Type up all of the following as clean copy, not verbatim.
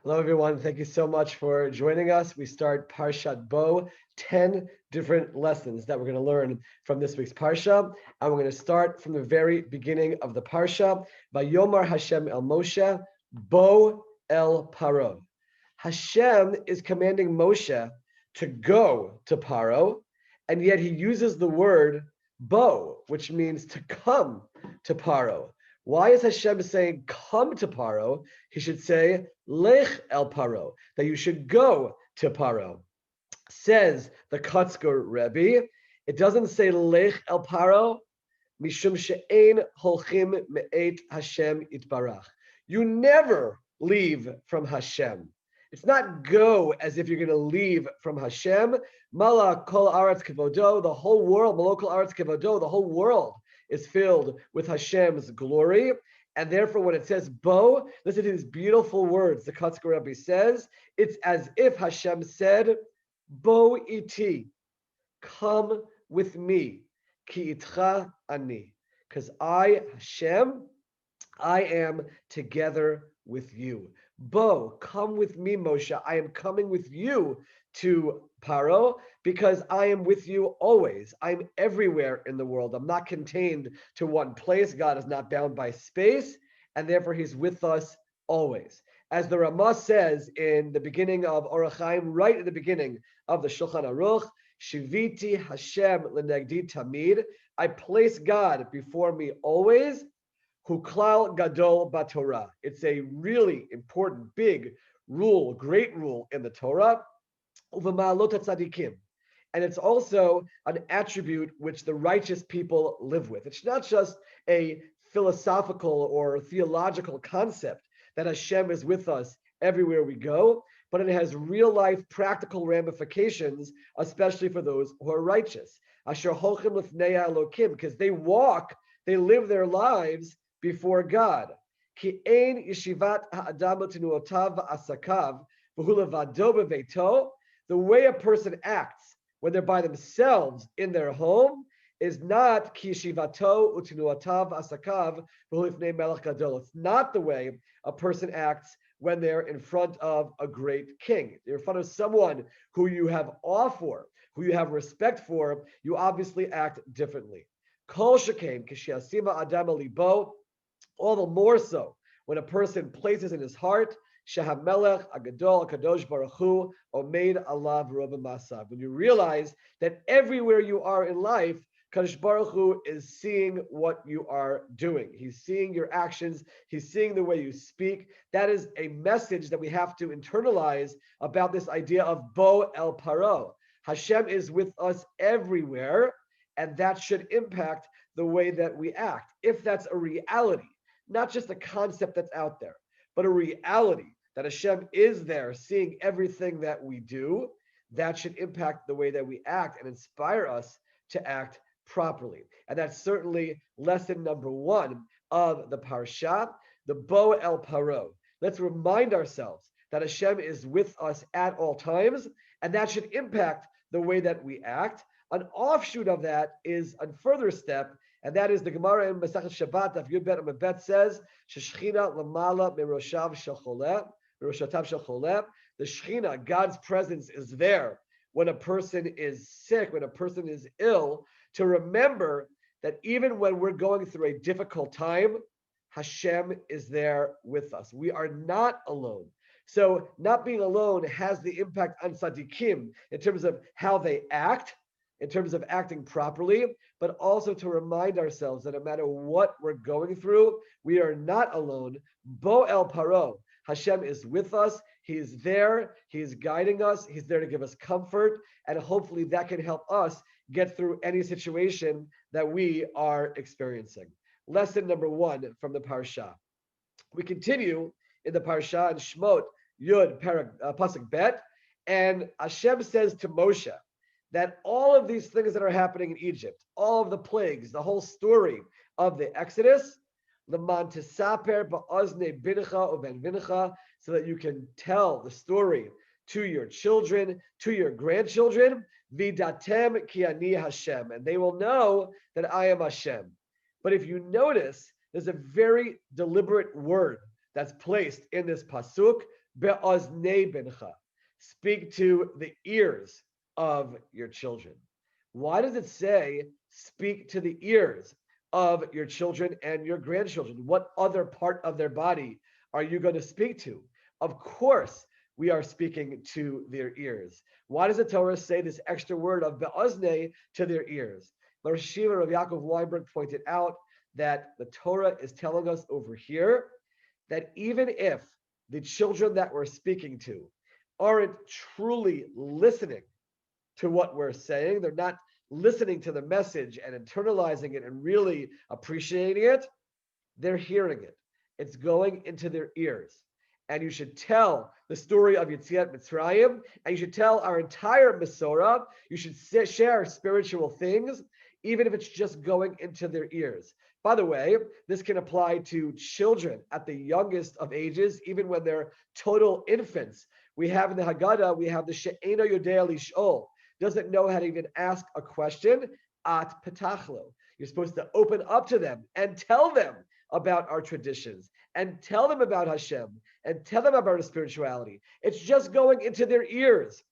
Hello, everyone. Thank you so much for joining us. We start Parshat Bo, 10 different lessons that we're going to learn from this week's Parsha. And we're going to start from the very beginning of the Parsha. Vayomar Hashem el Moshe, Bo el Paro. Hashem is commanding Moshe to go to Paro, and yet he uses the word Bo, which means to come to Paro. Why is Hashem saying come to Paro? He should say lech el Paro, that you should go to Paro. Says the Kotzker Rebbe, it doesn't say lech el Paro, mishum she'ein holchim me'et Hashem itbarach. You never leave from Hashem. It's not go as if you're going to leave from Hashem. Mala kol aretz kevodo, the whole world, malokol aretz kevodo, the whole world is filled with Hashem's glory. And therefore, when it says bo, listen to these beautiful words. The Kotzker Rebbe says, it's as if Hashem said, bo iti, come with me, ki itcha ani. Because I, Hashem, I am together with you. Bo, come with me, Moshe. I am coming with you to Paro because I am with you always. I'm everywhere in the world. I'm not contained to one place. God is not bound by space, and therefore he's with us always. As the Ramah says in the beginning of Orach Chaim, right at the beginning of the Shulchan Aruch, Shiviti Hashem lenegdi tamid. I place God before me always. Huklal gadol baTorah. It's a really important, big rule, great rule in the Torah. Uv'ma'alot tzadikim. And it's also an attribute which the righteous people live with. It's not just a philosophical or theological concept that Hashem is with us everywhere we go, but it has real life practical ramifications, especially for those who are righteous. Asher holchim lifnei Elokim, because they live their lives before God. Ki ein yeshivat ha'adam tenuotav asakav v'hu levado beveito. The way a person acts when they're by themselves in their home is not ki yeshivato utenuotav asakav v'hu lifnei melech gadol. It's not the way a person acts when they're in front of a great king. They're in front of someone who you have awe for, who you have respect for. You obviously act differently. Kol shekain kishiasima adam alibo. All the more so when a person places in his heart, Shehamelech Agadol Kadosh Baruch Hu Omeid Alav Roba Masav. When you realize that everywhere you are in life, Kadosh Baruch Hu is seeing what you are doing. He's seeing your actions. He's seeing the way you speak. That is a message that we have to internalize about this idea of Bo El Paro. Hashem is with us everywhere, and that should impact the way that we act. If that's a reality, not just a concept that's out there, but a reality that Hashem is there seeing everything that we do, that should impact the way that we act and inspire us to act properly. And that's certainly lesson number one of the Parsha, the Bo El Paro. Let's remind ourselves that Hashem is with us at all times, and that should impact the way that we act. An offshoot of that is a further step, and that is the Gemara in Masechet Shabbat, Daf Yud Bet Amud Bet says, "Shechina lamala meroshav shel choleh, meroshav shel choleh." The Shechina, God's presence, is there when a person is sick, when a person is ill, to remember that even when we're going through a difficult time, Hashem is there with us. We are not alone. So not being alone has the impact on tzaddikim in terms of how they act, in terms of acting properly, but also to remind ourselves that no matter what we're going through, we are not alone. Bo El Paro, Hashem is with us. He is there. He is guiding us. He's there to give us comfort, and hopefully that can help us get through any situation that we are experiencing. Lesson number one from the Parsha. We continue in the Parsha in Shmot Yud Pasuk Bet, and Hashem says to Moshe that all of these things that are happening in Egypt, all of the plagues, the whole story of the Exodus, L'man tisaper ba'ozne bincha uben vincha, so that you can tell the story to your children, to your grandchildren, vidatem ki ani Hashem, and they will know that I am Hashem. But if you notice, there's a very deliberate word that's placed in this pasuk, be'oznei bincha. Speak to the ears of your children. Why does it say speak to the ears of your children and your grandchildren? What other part of their body are you going to speak to? Of course, we are speaking to their ears. Why does the Torah say this extra word of be'oznei to their ears? Rosh Hashiva Rav Yaakov Weinberg pointed out that the Torah is telling us over here that even if the children that we're speaking to aren't truly listening to what we're saying, they're not listening to the message and internalizing it and really appreciating it, they're hearing it. It's going into their ears. And you should tell the story of Yetziat Mitzrayim, and you should tell our entire Masorah. You should share spiritual things, even if it's just going into their ears. By the way, this can apply to children at the youngest of ages, even when they're total infants. We have in the Haggadah, we have the She'ena Yodea Lish'ol, doesn't know how to even ask a question, at petachlo. You're supposed to open up to them and tell them about our traditions and tell them about Hashem and tell them about our spirituality. It's just going into their ears.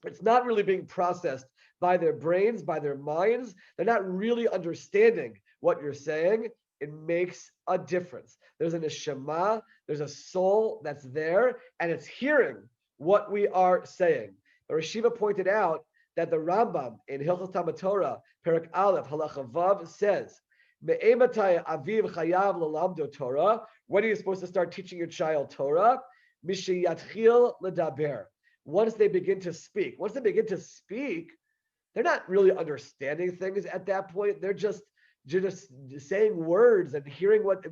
It's not really being processed by their brains, by their minds. They're not really understanding what you're saying. It makes a difference. There's a neshama, there's a soul that's there, and it's hearing what we are saying. The Rosh Hashiva pointed out that the Rambam in Hilchos Talmud Torah, Perek Aleph, Halacha Vav, says, Me'ematai aviv chayav lalamdo Torah. When are you supposed to start teaching your child Torah? Mishiyatchil ledaber. Once they begin to speak. Once they begin to speak, they're not really understanding things at that point. They're just saying words and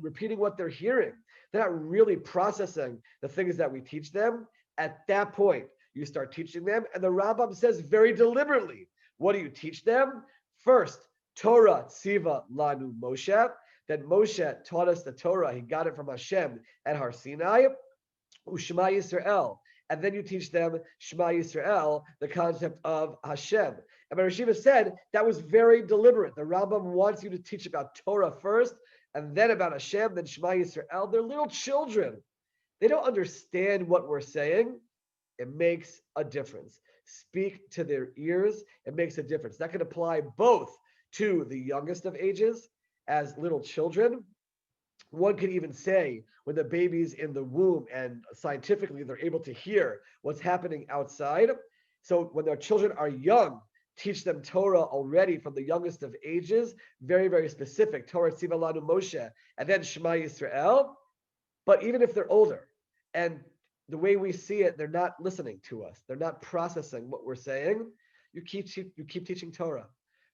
repeating what they're hearing. They're not really processing the things that we teach them. At that point, you start teaching them. And the Rambam says very deliberately, what do you teach them? First, Torah tziva lanu Moshe, that Moshe taught us the Torah. He got it from Hashem at Har Sinai. U'Shema Yisrael. And then you teach them Shema Yisrael, the concept of Hashem. And Rosh Hashiva said that was very deliberate. The Rambam wants you to teach about Torah first, and then about Hashem, then Shema Yisrael. They're little children. They don't understand what we're saying. It makes a difference. Speak to their ears. It makes a difference. That can apply both to the youngest of ages as little children. One could even say when the baby's in the womb and scientifically they're able to hear what's happening outside. So when their children are young, teach them Torah already from the youngest of ages, very, very specific. Torah Tziva Lanu Moshe, and then Shema Yisrael. But even if they're older and the way we see it, they're not listening to us. They're not processing what we're saying. You keep teaching Torah.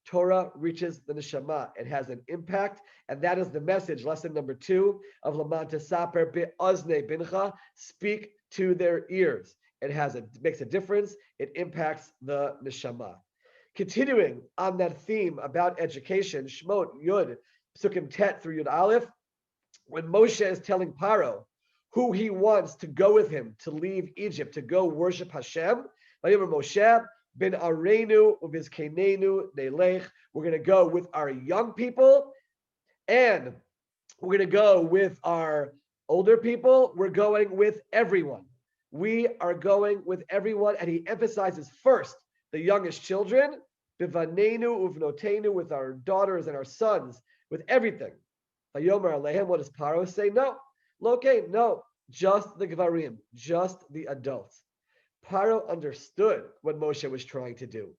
Torah reaches the neshama. It has an impact, and that is the message, lesson number 2 of Laman Tesaper Be'oznei Bincha. Speak to their ears. It makes a difference. It impacts the neshama. Continuing on that theme about education, Shmot Yud Psukim Tet through Yud Aleph, when Moshe is telling Paro who he wants to go with him to leave Egypt to go worship Hashem, Moshe Ben Areinu Uvizkenenu Nelech. We're going to go with our young people, and we're going to go with our older people. We're going with everyone. We are going with everyone, and he emphasizes first the youngest children, Bivanenu Uvnotenu, with our daughters and our sons, with everything. Vayomer Alehem. What does Paro say? No, just the Gvarim, just the adults. Paro understood what Moshe was trying to do.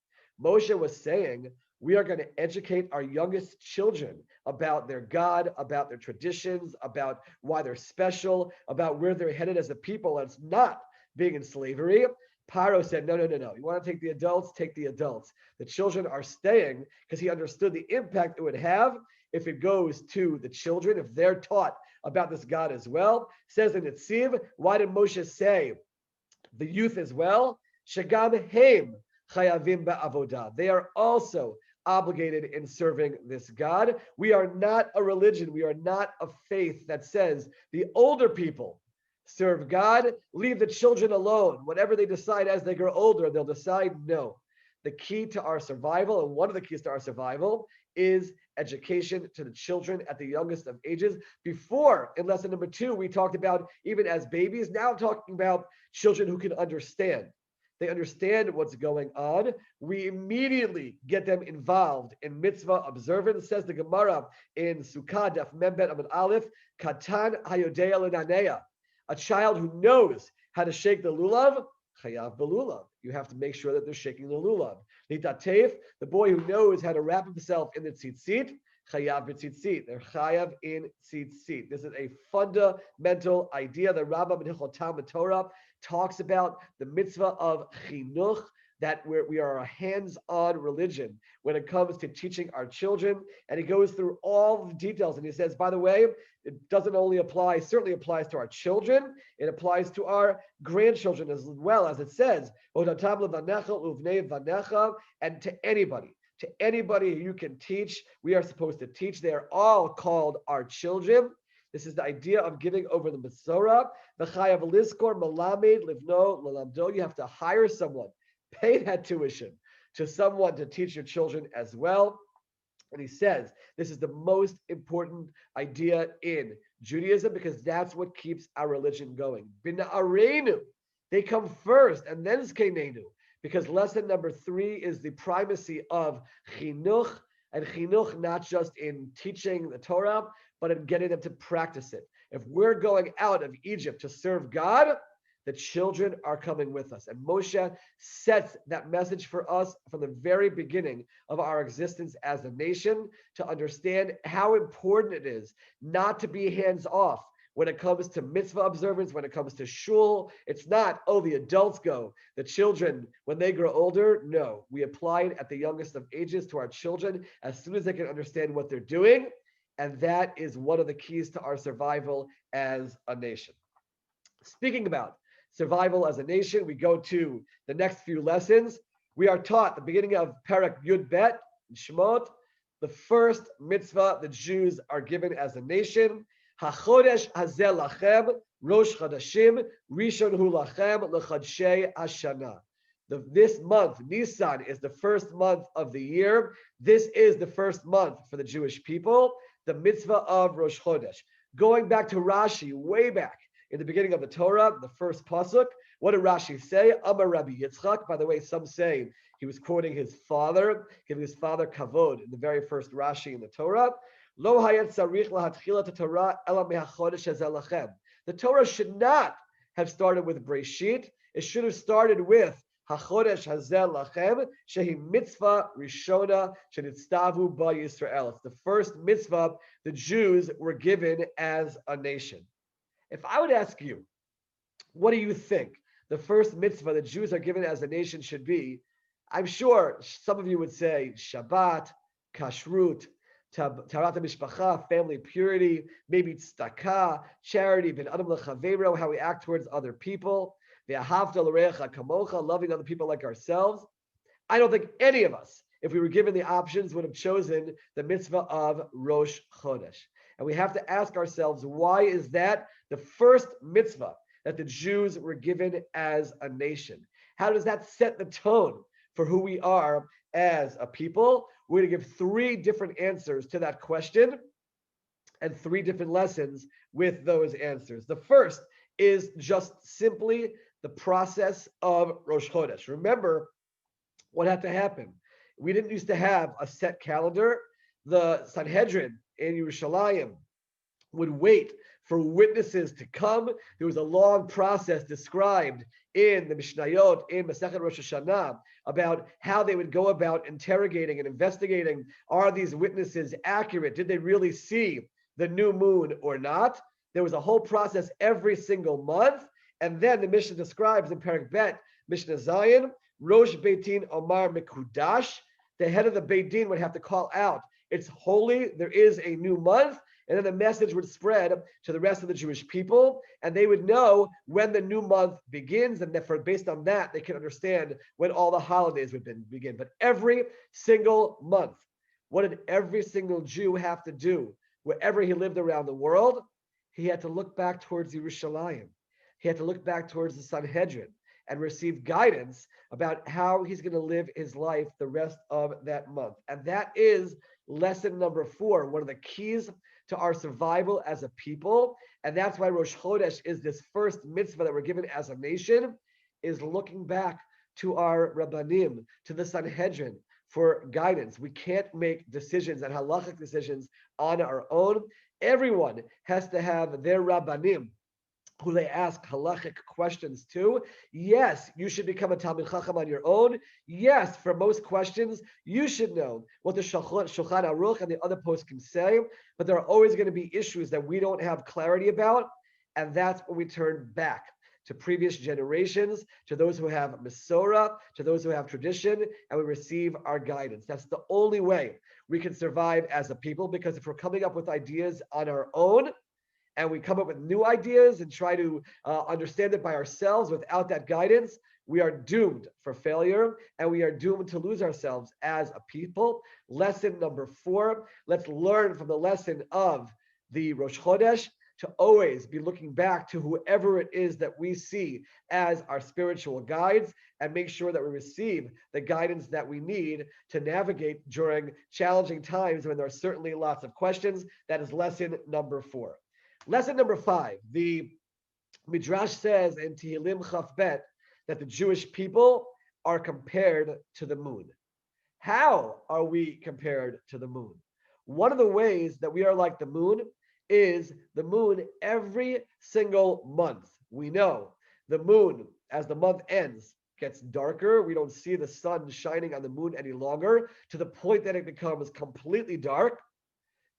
Moshe was saying, we are going to educate our youngest children about their God, about their traditions, about why they're special, about where they're headed as a people. And it's not being in slavery. Paro said, no. You want to take the adults? Take the adults. The children are staying because he understood the impact it would have if it goes to the children, if they're taught about this God as well. It says in Netziv, why did Moshe say the youth as well? Shagam heim chayavim ba'avodah. They are also obligated in serving this God. We are not a religion. We are not a faith that says the older people serve God, leave the children alone. Whatever they decide as they grow older, they'll decide. No. The key to our survival, and one of the keys to our survival, is education to the children at the youngest of ages. Before, in lesson number 2, we talked about even as babies. Now I'm talking about children who can understand. They understand what's going on. We immediately get them involved in mitzvah observance. Says the Gemara in Sukkah, Daf Membet Amud Aleph, Katan Hayodea L'Naneya. A child who knows how to shake the lulav, chayav belulav. You have to make sure that they're shaking the lulav. Nitatef, the boy who knows how to wrap himself in the tzitzit, chayav b'tzitzit. They're chayav in tzitzit. This is a fundamental idea. The Rambam in Hilchot Talmud Torah talks about the mitzvah of chinuch, that we are a hands-on religion when it comes to teaching our children. And he goes through all the details. And he says, by the way, it doesn't only apply, certainly applies to our children, it applies to our grandchildren as well, as it says, and to anybody. To anybody who you can teach, we are supposed to teach. They are all called our children. This is the idea of giving over the Masorah. You have to hire someone, pay that tuition to someone to teach your children as well. And he says this is the most important idea in Judaism because that's what keeps our religion going. Bina'areinu, they come first, and then zkeneinu, because lesson number 3 is the primacy of chinuch, and chinuch not just in teaching the Torah, but in getting them to practice it. If we're going out of Egypt to serve God, the children are coming with us. And Moshe sets that message for us from the very beginning of our existence as a nation, to understand how important it is not to be hands-off when it comes to mitzvah observance, when it comes to shul. It's not, oh, the adults go, the children, when they grow older. No, we apply it at the youngest of ages to our children as soon as they can understand what they're doing. And that is one of the keys to our survival as a nation. Speaking about survival as a nation, we go to the next few lessons. We are taught the beginning of Perek Yud Bet, Shemot, the first mitzvah the Jews are given as a nation. HaChodesh Hazeh Lachem, Rosh Chodashim, Rishon Hu Lachem, L'Chodshei Hashana. This month, Nisan, is the first month of the year. This is the first month for the Jewish people, the mitzvah of Rosh Chodesh. Going back to Rashi, way back in the beginning of the Torah, the first pasuk, what did Rashi say? Amar Rabbi Yitzchak. By the way, some say he was quoting his father, giving his father kavod in the very first Rashi in the Torah. Lo hayat tzarich lahatchilat Torah ela mehachodesh hazeh lachem. The Torah should not have started with Breshit. It should have started with HaChodesh Hazeh Lachem, Shehi Mitzvah Rishona Shenitztavu Ba Yisrael. It's the first mitzvah the Jews were given as a nation. If I would ask you, what do you think the first mitzvah the Jews are given as a nation should be? I'm sure some of you would say Shabbat, Kashrut, Tarat HaMishpacha, family purity, maybe tzedakah, charity, ben adam l'chavero, how we act towards other people. Loving other people like ourselves. I don't think any of us, if we were given the options, would have chosen the mitzvah of Rosh Chodesh. And we have to ask ourselves, why is that the first mitzvah that the Jews were given as a nation? How does that set the tone for who we are as a people? We're going to give 3 different answers to that question and 3 different lessons with those answers. The first is just simply the process of Rosh Chodesh. Remember what had to happen. We didn't used to have a set calendar. The Sanhedrin in Yerushalayim would wait for witnesses to come. There was a long process described in the Mishnayot, in Masechet Rosh Hashanah, about how they would go about interrogating and investigating. Are these witnesses accurate? Did they really see the new moon or not? There was a whole process every single month. And then the Mishnah describes in Perek Bet, Mishnah Zayin, Rosh Beit Din Omar Mekudash. The head of the Beit Din would have to call out, it's holy, there is a new month. And then the message would spread to the rest of the Jewish people, and they would know when the new month begins, and therefore, based on that, they can understand when all the holidays would begin. But every single month, what did every single Jew have to do wherever he lived around the world? He had to look back towards Yerushalayim. He had to look back towards the Sanhedrin and receive guidance about how he's going to live his life the rest of that month. And that is lesson number 4, one of the keys to our survival as a people, and that's why Rosh Chodesh is this first mitzvah that we're given as a nation, is looking back to our Rabbanim, to the Sanhedrin for guidance. We can't make decisions and halachic decisions on our own. Everyone has to have their Rabbanim who they ask halachic questions to. Yes, you should become a Talmid Chacham on your own. Yes, for most questions, you should know what the Shulchan Aruch and the other posts can say, but there are always going to be issues that we don't have clarity about, and that's when we turn back to previous generations, to those who have Masorah, to those who have tradition, and we receive our guidance. That's the only way we can survive as a people, because if we're coming up with ideas on our own, and we come up with new ideas and try to understand it by ourselves without that guidance, we are doomed for failure, and we are doomed to lose ourselves as a people. Lesson number 4, let's learn from the lesson of the Rosh Chodesh to always be looking back to whoever it is that we see as our spiritual guides, and make sure that we receive the guidance that we need to navigate during challenging times when there are certainly lots of questions. That is lesson number 4. Lesson number 5, the Midrash says in Tehillim Chaf Bet that the Jewish people are compared to the moon. How are we compared to the moon? One of the ways that we are like the moon is the moon every single month. We know the moon, as the month ends, gets darker. We don't see the sun shining on the moon any longer, to the point that it becomes completely dark.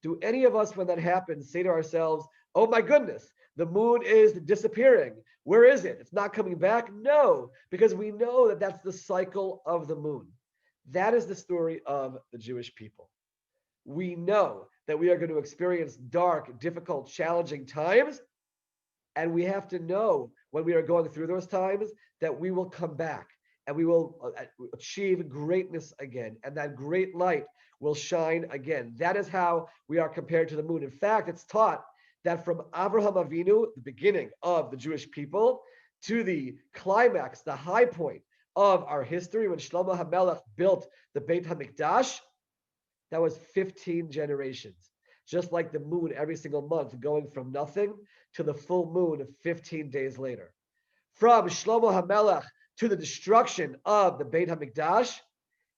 Do any of us, when that happens, say to ourselves, oh my goodness, the moon is disappearing. Where is it? It's not coming back? No, because we know that that's the cycle of the moon. That is the story of the Jewish people. We know that we are going to experience dark, difficult, challenging times, and we have to know when we are going through those times that we will come back and we will achieve greatness again, and that great light will shine again. That is how we are compared to the moon. In fact, it's taught that from Avraham Avinu, the beginning of the Jewish people, to the climax, the high point of our history, when Shlomo HaMelech built the Beit HaMikdash, that was 15 generations. Just like the moon every single month, going from nothing to the full moon 15 days later. From Shlomo HaMelech to the destruction of the Beit HaMikdash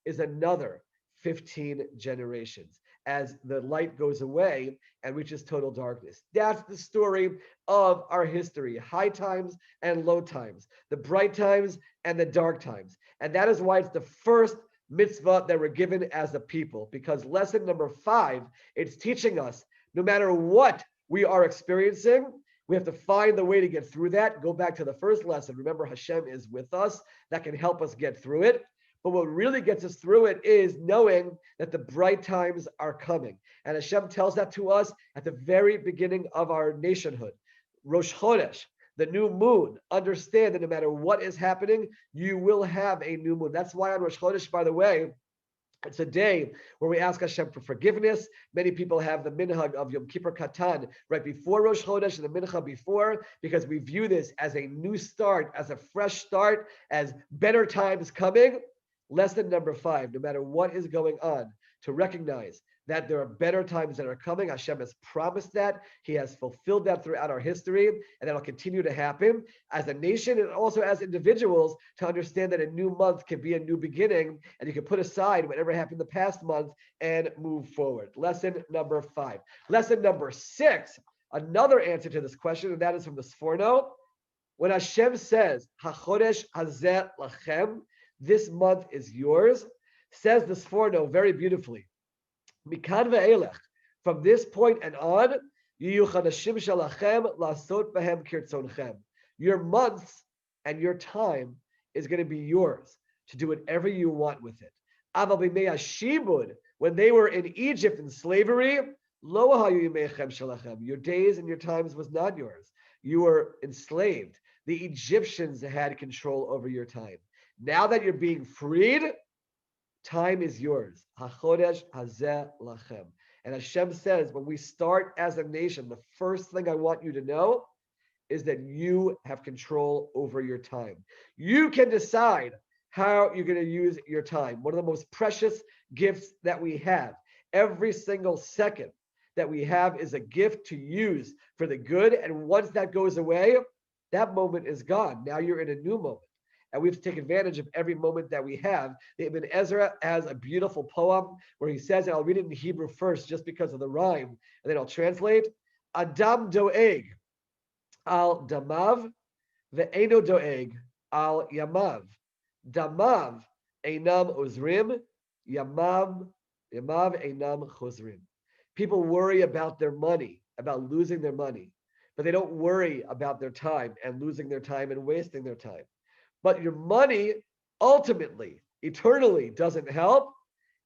is another 15 generations, as the light goes away and reaches total darkness. That's the story of our history, high times and low times, the bright times and the dark times. And that is why it's the first mitzvah that we're given as a people, because lesson number 5, it's teaching us no matter what we are experiencing, we have to find the way to get through that. Go back to the first lesson. Remember, Hashem is with us. That can help us get through it. But what really gets us through it is knowing that the bright times are coming. And Hashem tells that to us at the very beginning of our nationhood. Rosh Chodesh, the new moon. Understand that no matter what is happening, you will have a new moon. That's why on Rosh Chodesh, by the way, it's a day where we ask Hashem for forgiveness. Many people have the minhag of Yom Kippur Katan right before Rosh Chodesh and the mincha before, because we view this as a new start, as a fresh start, as better times coming. Lesson number 5, no matter what is going on, to recognize that there are better times that are coming. Hashem has promised that. He has fulfilled that throughout our history, and that'll continue to happen as a nation and also as individuals, to understand that a new month can be a new beginning, and you can put aside whatever happened the past month and move forward. Lesson number 5. Lesson number 6, another answer to this question, and that is from the Sforno. When Hashem says, HaChodesh Hazeh Lachem, this month is yours, says the Sforno very beautifully, Mikan ve'elech, from this point and on, yiyu chadashim shalachem lasot behem kirtzonchem. Your months and your time is going to be yours to do whatever you want with it. Aval b'mei hashibud, when they were in Egypt in slavery, lo hayu yimeichem shalachem. Your days and your times was not yours. You were enslaved. The Egyptians had control over your time. Now that you're being freed, time is yours. HaChodesh Hazeh Lachem. And Hashem says, when we start as a nation, the first thing I want you to know is that you have control over your time. You can decide how you're going to use your time. One of the most precious gifts that we have. Every single second that we have is a gift to use for the good. And once that goes away, that moment is gone. Now you're in a new moment. And we have to take advantage of every moment that we have. Ibn Ezra has a beautiful poem where he says, and I'll read it in Hebrew first just because of the rhyme, and then I'll translate. Adam doeg al damav ve'eno doeg al yamav. Damav einam uzrim, yamav einam chuzrim. People worry about their money, about losing their money, but they don't worry about their time and losing their time and wasting their time. But your money ultimately, eternally doesn't help,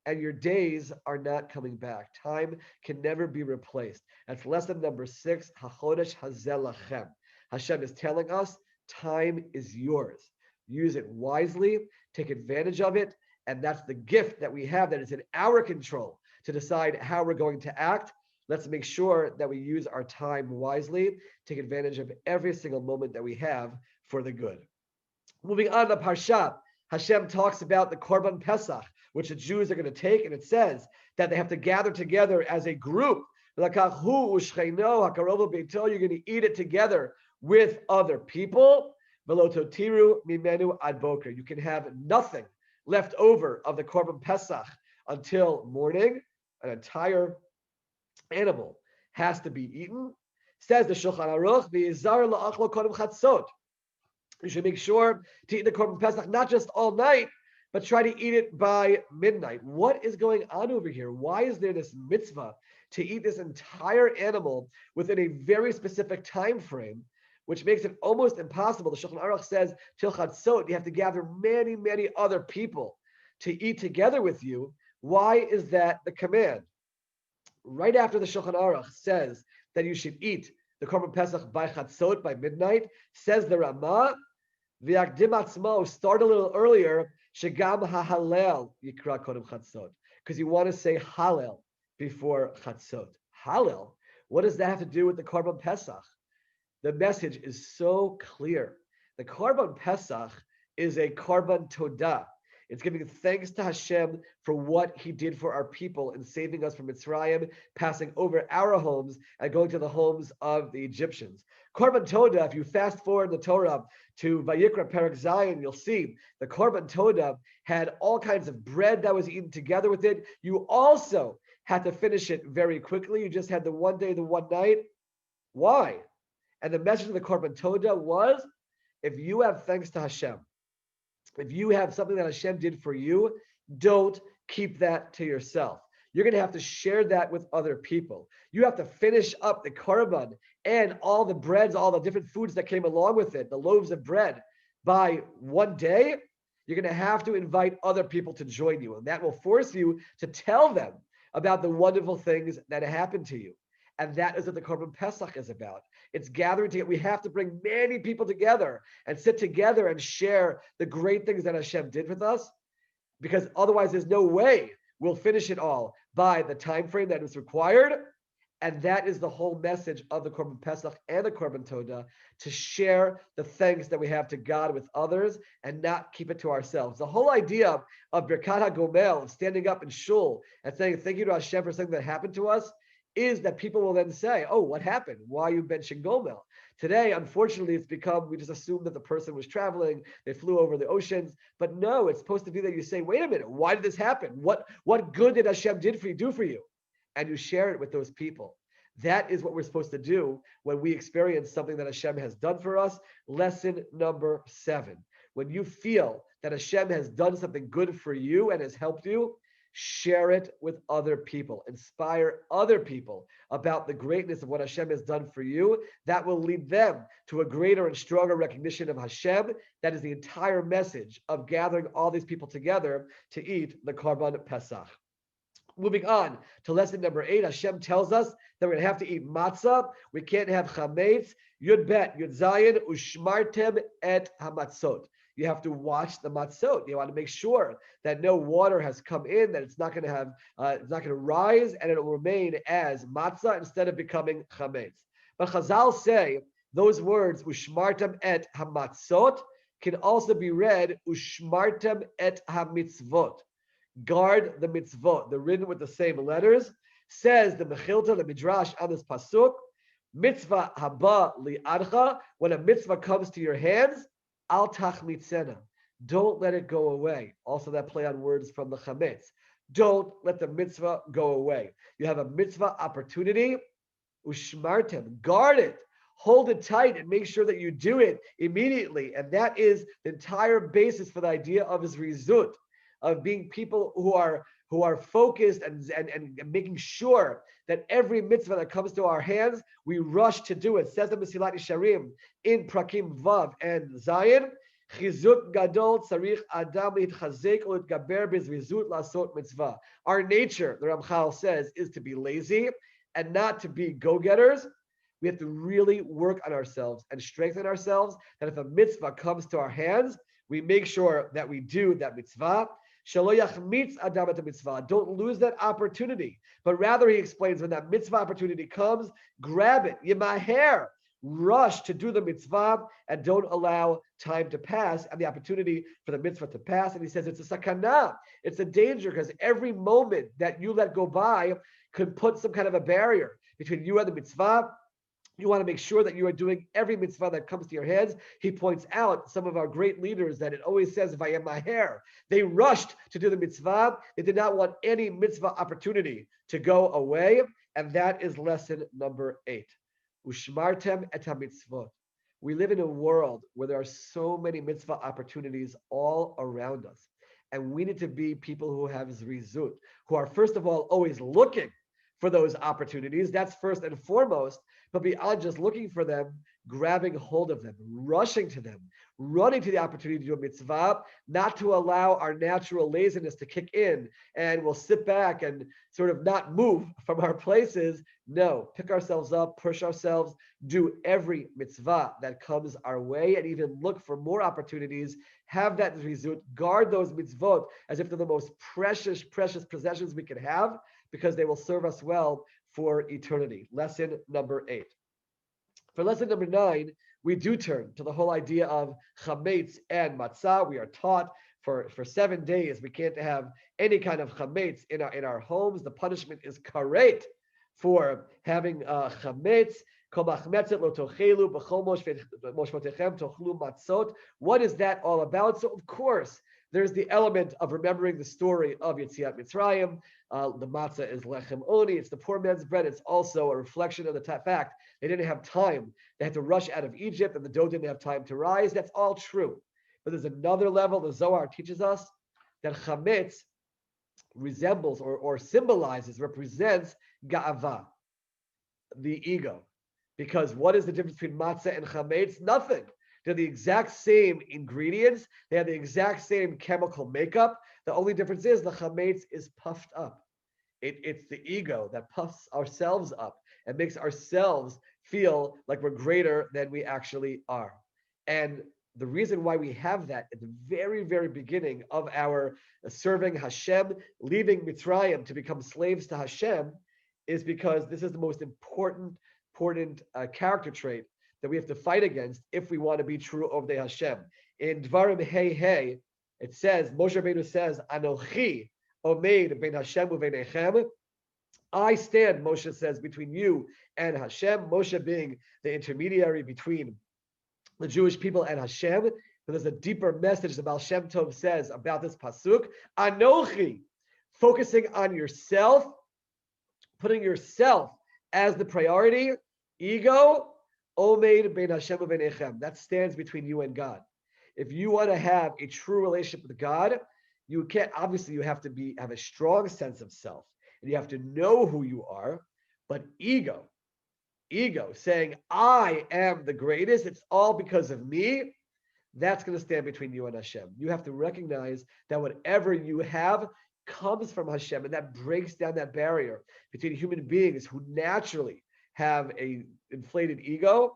and your days are not coming back. Time can never be replaced. That's lesson number 6. Hachodesh hazel lachem. Hashem is telling us time is yours. Use it wisely, take advantage of it, and that's the gift that we have that is in our control to decide how we're going to act. Let's make sure that we use our time wisely, take advantage of every single moment that we have for the good. Moving on to Parshat, Hashem talks about the Korban Pesach, which the Jews are going to take, and it says that they have to gather together as a group. You're going to eat it together with other people. You can have nothing left over of the Korban Pesach until morning. An entire animal has to be eaten. Says the Shulchan Aruch, you should make sure to eat the Korban Pesach not just all night, but try to eat it by midnight. What is going on over here? Why is there this mitzvah to eat this entire animal within a very specific time frame, which makes it almost impossible? The Shulchan Aruch says, till Chatzot, you have to gather many, many other people to eat together with you. Why is that the command? Right after the Shulchan Aruch says that you should eat the Korban Pesach by Chatzot, by midnight, says the Ramah, V'yakdim atzmo, start a little earlier, Shegam ha'halel yikra kodem Chatzot, because you want to say Hallel before Chatzot. Hallel, what does that have to do with the Korban Pesach? The message is so clear. The Korban Pesach is a Korban Todah. It's giving thanks to Hashem for what he did for our people in saving us from Mitzrayim, passing over our homes and going to the homes of the Egyptians. Korban Todah, if you fast forward the Torah to Vayikra Perek Zayin, you'll see the Korban Todah had all kinds of bread that was eaten together with it. You also had to finish it very quickly. You just had the one day, the one night. Why? And the message of the Korban Todah was, if you have thanks to Hashem, if you have something that Hashem did for you, don't keep that to yourself. You're going to have to share that with other people. You have to finish up the korban and all the breads, all the different foods that came along with it, the loaves of bread, by one day. You're going to have to invite other people to join you, and that will force you to tell them about the wonderful things that happened to you. And that is what the Korban Pesach is about. It's gathering together. We have to bring many people together and sit together and share the great things that Hashem did with us, because otherwise there's no way we'll finish it all by the time frame that is required. And that is the whole message of the Korban Pesach and the Korban Todah, to share the thanks that we have to God with others and not keep it to ourselves. The whole idea of Birkat HaGomel, of standing up in shul and saying thank you to Hashem for something that happened to us, is that people will then say, oh, what happened? Why are you benching Gomel? Today, unfortunately, it's become, we just assume that the person was traveling, they flew over the oceans. But no, it's supposed to be that you say, wait a minute, why did this happen? What good did Hashem do for you? And you share it with those people. That is what we're supposed to do when we experience something that Hashem has done for us. Lesson number 7. When you feel that Hashem has done something good for you and has helped you, share it with other people. Inspire other people about the greatness of what Hashem has done for you. That will lead them to a greater and stronger recognition of Hashem. That is the entire message of gathering all these people together to eat the Korban Pesach. Moving on to lesson number 8, Hashem tells us that we're going to have to eat matzah. We can't have chametz. Yud bet, Yud zayin, ushmartem et hamatzot. You have to watch the matzot. You want to make sure that no water has come in, that it's not going to have, it's not going to rise, and it will remain as matzah instead of becoming chametz. But Chazal say those words ushmartem et hamatzot can also be read ushmartem et hamitzvot. guard the mitzvot. They're written with the same letters. Says the Mechilta, the Midrash on this pasuk, mitzvah haba li'adcha, when a mitzvah comes to your hands, al tachmitzena. Don't let it go away. Also that play on words from the chametz. Don't let the mitzvah go away. You have a mitzvah opportunity, ushmartem, guard it. Hold it tight and make sure that you do it immediately. And that is the entire basis for the idea of his rizut, of being people who are focused and making sure that every mitzvah that comes to our hands, we rush to do it. Says the Mesilat Yesharim in Prakim Vav and Zayin, Chizut gadol tzarich adam litchazek ulitgaber bezrizut lasot mitzvah. Our nature, the Ramchal says, is to be lazy and not to be go-getters. We have to really work on ourselves and strengthen ourselves, that if a mitzvah comes to our hands, we make sure that we do that mitzvah. Shelo yachmitz adam et mitzvah. Don't lose that opportunity. But rather, he explains, when that mitzvah opportunity comes, grab it. Yimaher. Rush to do the mitzvah and don't allow time to pass and the opportunity for the mitzvah to pass. And he says it's a sakana. It's a danger, because every moment that you let go by could put some kind of a barrier between you and the mitzvah. You want to make sure that you are doing every mitzvah that comes to your hands. He points out some of our great leaders that it always says, Vayemaher. They rushed to do the mitzvah. They did not want any mitzvah opportunity to go away. And that is lesson number 8. Ushmartem et ha-mitzvot. We live in a world where there are so many mitzvah opportunities all around us. And we need to be people who have zrizut, who are, first of all, always looking for those opportunities. That's first and foremost. But beyond just looking for them, grabbing hold of them, rushing to them, running to the opportunity to do a mitzvah, not to allow our natural laziness to kick in and we'll sit back and sort of not move from our places. No, pick ourselves up, push ourselves, do every mitzvah that comes our way, and even look for more opportunities. Have that rizut, guard those mitzvot as if they're the most precious possessions we can have, because they will serve us well for eternity. Lesson number 8. For lesson number 9, we do turn to the whole idea of chametz and matzah. We are taught for 7 days we can't have any kind of chametz in our homes. The punishment is karet for having chametz. What is that all about? So of course, there's the element of remembering the story of Yetziat Mitzrayim. The matzah is lechem oni. It's the poor man's bread. It's also a reflection of the fact they didn't have time. They had to rush out of Egypt, and the dough didn't have time to rise. That's all true. But there's another level. The Zohar teaches us that chametz resembles or symbolizes, represents ga'ava, the ego. Because what is the difference between matzah and chametz? Nothing. They're the exact same ingredients. They have the exact same chemical makeup. The only difference is the chametz is puffed up. It's the ego that puffs ourselves up and makes ourselves feel like we're greater than we actually are. And the reason why we have that at the very, very beginning of our serving Hashem, leaving Mitzrayim to become slaves to Hashem, is because this is the most important character trait that we have to fight against if we want to be true Ovdei Hashem. In Dvarim Hey, it says, Moshe Rabbeinu says, Anochi omeid ben Hashem uvenechem. I stand, Moshe says, between you and Hashem. Moshe being the intermediary between the Jewish people and Hashem. But there's a deeper message the Baal Shem Tov says about this pasuk. Anochi, focusing on yourself, putting yourself as the priority. Ego, Omeid ben Hashem uvenechem. That stands between you and God. If you want to have a true relationship with God, you can't. Obviously, you have to have a strong sense of self, and you have to know who you are. But ego, saying I am the greatest, it's all because of me. That's going to stand between you and Hashem. You have to recognize that whatever you have comes from Hashem, and that breaks down that barrier between human beings who naturally have a inflated ego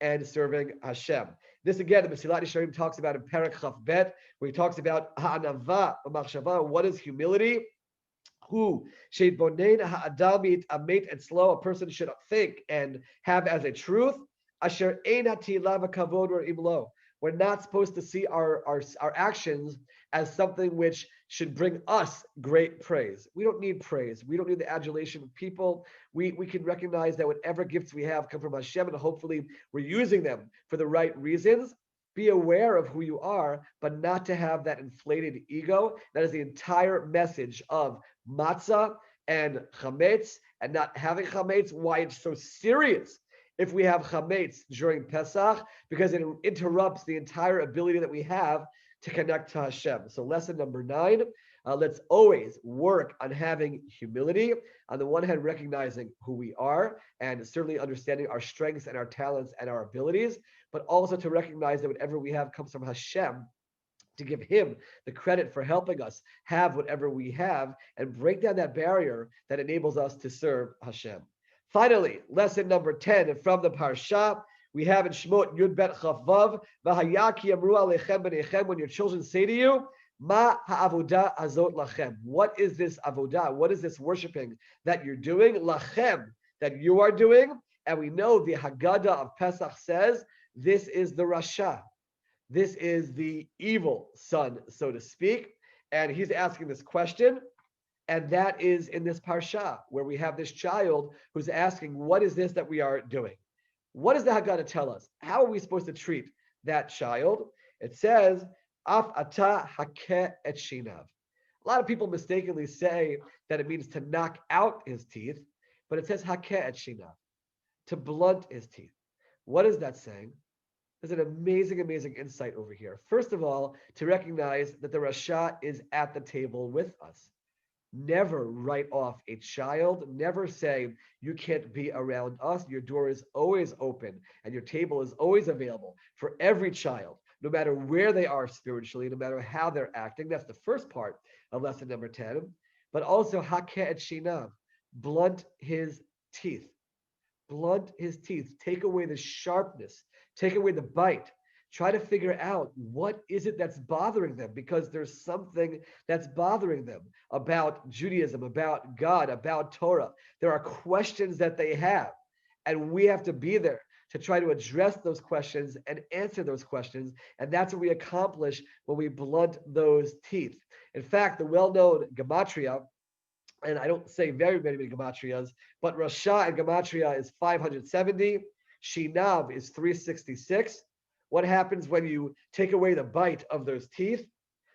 and serving Hashem. This again, the Mesilat Yesharim talks about in Perek Chaf Bet, where he talks about ha'anava machshava. What is humility? Who sheitbonein ha'adamit amet and slow. A person should think and have as a truth. Asher ein hatilah v'kavod or imlo. We're not supposed to see our actions as something which should bring us great praise. We don't need praise. We don't need the adulation of people. We can recognize that whatever gifts we have come from Hashem, and hopefully we're using them for the right reasons. Be aware of who you are, but not to have that inflated ego. That is the entire message of matzah and chametz, and not having chametz. Why it's so serious if we have chametz during Pesach, because it interrupts the entire ability that we have to connect to Hashem. So lesson number 9, let's always work on having humility. On the one hand, recognizing who we are and certainly understanding our strengths and our talents and our abilities, but also to recognize that whatever we have comes from Hashem, to give him the credit for helping us have whatever we have and break down that barrier that enables us to serve Hashem. Finally, lesson number 10 from the Parsha, we have in Shemot Yud Bet Chaf Vav, V'hayaki amru alechem b'nechem, when your children say to you, Ma ha'avodah hazot lachem. What is this avodah? What is this worshiping that you're doing? Lachem, that you are doing. And we know the Haggadah of Pesach says, this is the Rasha. This is the evil son, so to speak. And he's asking this question. And that is in this Parsha, where we have this child who's asking, what is this that we are doing? What does the Haggadah tell us? How are we supposed to treat that child? It says, Af ata hakeh et shinav. A lot of people mistakenly say that it means to knock out his teeth, but it says hakeh et shinav, to blunt his teeth. What is that saying? There's an amazing, amazing insight over here. First of all, to recognize that the Rasha is at the table with us. Never write off a child. Never say, you can't be around us. Your door is always open and your table is always available for every child, no matter where they are spiritually, no matter how they're acting. That's the first part of lesson number 10. But also, hakeh et shinav, blunt his teeth. Blunt his teeth. Take away the sharpness. Take away the bite. Try to figure out what is it that's bothering them, because there's something that's bothering them about Judaism, about God, about Torah. There are questions that they have, and we have to be there to try to address those questions and answer those questions. And that's what we accomplish when we blunt those teeth. In fact, the well-known gematria, and I don't say very many gematrias, but Rasha and gematria is 570. Shinav is 366. What happens when you take away the bite of those teeth?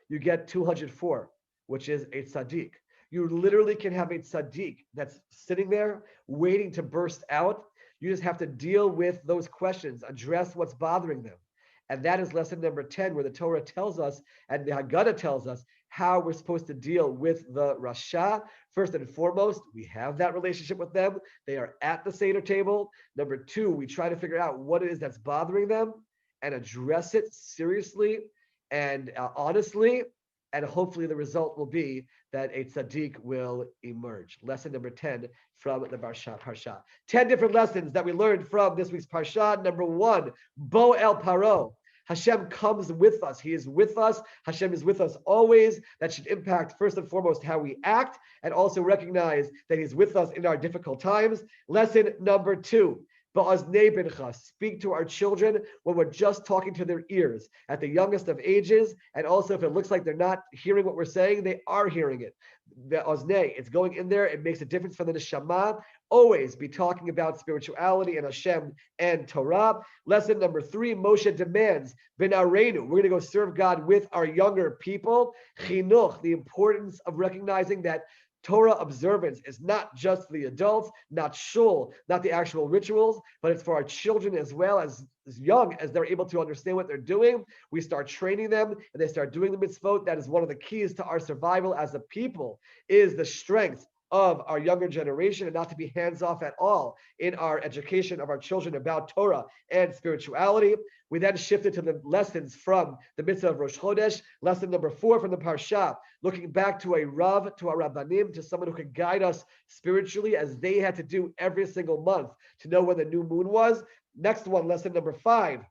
You get 204, which is a tzaddik. You literally can have a tzaddik that's sitting there waiting to burst out. You just have to deal with those questions, address what's bothering them. And that is lesson number 10, where the Torah tells us and the Haggadah tells us how we're supposed to deal with the Rasha. First and foremost, we have that relationship with them. They are at the Seder table. Number 2, we try to figure out what it is that's bothering them and address it seriously and honestly, and hopefully the result will be that a tzaddik will emerge. Lesson number 10 from the Parsha. 10 different lessons that we learned from this week's Parsha. Number 1, Bo El Paro. Hashem comes with us. He is with us. Hashem is with us always. That should impact first and foremost how we act, and also recognize that he's with us in our difficult times. Lesson number 2, Ba'aznei bincha, speak to our children when we're just talking to their ears at the youngest of ages, and also if it looks like they're not hearing what we're saying, they are hearing it. Ba'aznei, it's going in there, it makes a difference for the neshama. Always be talking about spirituality and Hashem and Torah. Lesson number 3, Moshe demands, B'nareinu, we're going to go serve God with our younger people. Chinuch, the importance of recognizing that Torah observance is not just for the adults, not shul, not the actual rituals, but it's for our children as well. As young as they're able to understand what they're doing, we start training them and they start doing the mitzvot. That is one of the keys to our survival as a people, is the strength of our younger generation, and not to be hands-off at all in our education of our children about Torah and spirituality. We then shifted to the lessons from the mitzvah of Rosh Chodesh. Lesson number 4 from the Parsha, looking back to a Rav, to a Rabbanim, to someone who could guide us spiritually, as they had to do every single month to know when the new moon was. Next one, lesson number 5.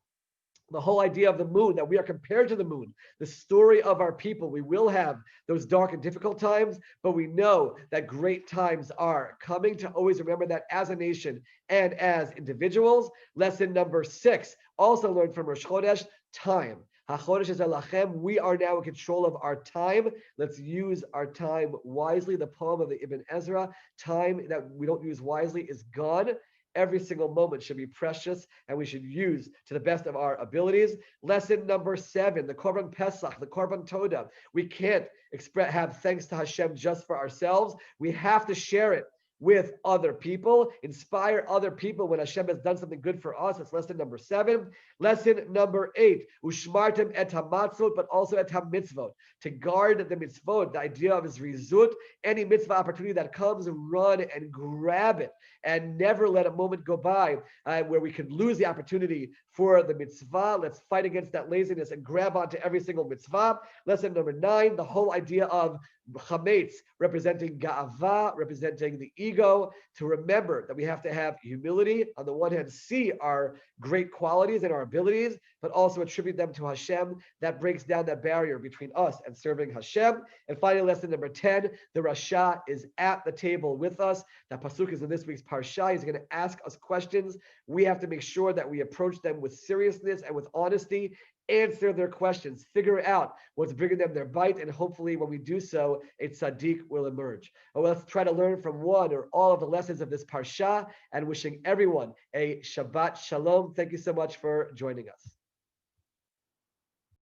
The whole idea of the moon, that we are compared to the moon, the story of our people. We will have those dark and difficult times, but we know that great times are coming, to always remember that as a nation and as individuals. Lesson number 6, also learned from Rosh Chodesh, time. HaChodesh is lachem. We are now in control of our time. Let's use our time wisely. The poem of the Ibn Ezra, time that we don't use wisely is gone. Every single moment should be precious, and we should use to the best of our abilities. Lesson number 7, the Korban Pesach, the Korban Toda. We can't have thanks to Hashem just for ourselves. We have to share it with other people, inspire other people when Hashem has done something good for us. That's lesson number 7. Lesson number 8, ushmartem et hamatzot, but also et hamitzvot, to guard the mitzvot. The idea of is rizut, any mitzvah opportunity that comes, run and grab it, and never let a moment go by where we could lose the opportunity for the mitzvah. Let's fight against that laziness and grab onto every single mitzvah. Lesson number 9, the whole idea of chametz, representing ga'ava, representing the ego, to remember that we have to have humility. On the one hand, see our great qualities and our abilities, but also attribute them to Hashem. That breaks down that barrier between us and serving Hashem. And finally, lesson number 10, the Rasha is at the table with us. That pasuk is in this week's Parsha. He's going to ask us questions. We have to make sure that we approach them with seriousness and with honesty, answer their questions, figure out what's bringing them their bite, and hopefully when we do so, a tzaddik will emerge. Well, let's try to learn from one or all of the lessons of this parsha, and wishing everyone a Shabbat Shalom. Thank you so much for joining us.